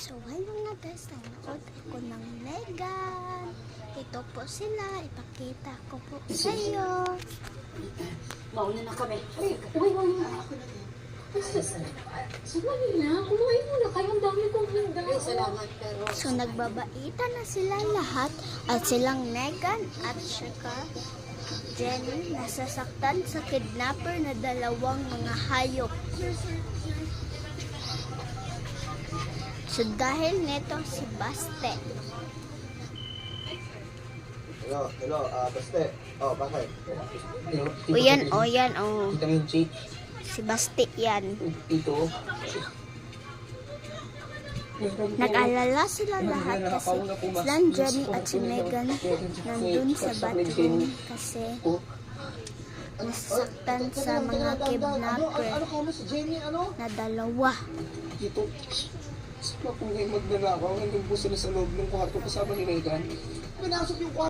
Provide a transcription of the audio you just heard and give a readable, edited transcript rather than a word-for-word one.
So, ngayon nga guys, nanood ako ng Megan. Ito po sila. Ipakita ko po sa iyo. Mauna na kami. Uy, na. Sandali na. Kumain muna kayo. Ang dami kong handa. Salamat, pero... So, nagbabaitan na sila lahat. At silang Megan at saka Jenny nasasaktan sa kidnapper na dalawang mga hayop. So, dahil neto si Baste. Hello, Baste. Oh, bakit? O yan, o yan, o. Kita mo yung cheek? Si Baste yan. Ito. Nag-alala sila lahat kasi silang Jenny at si Megan nandun sa bathroom kasi nasasaktan sa mga kidnapper na dalawa. Dito. Sino kung ngayon magnanakaw, nandun po sila sa loob ng kwarto kasama ni Megan. Pinasok yung kwarto.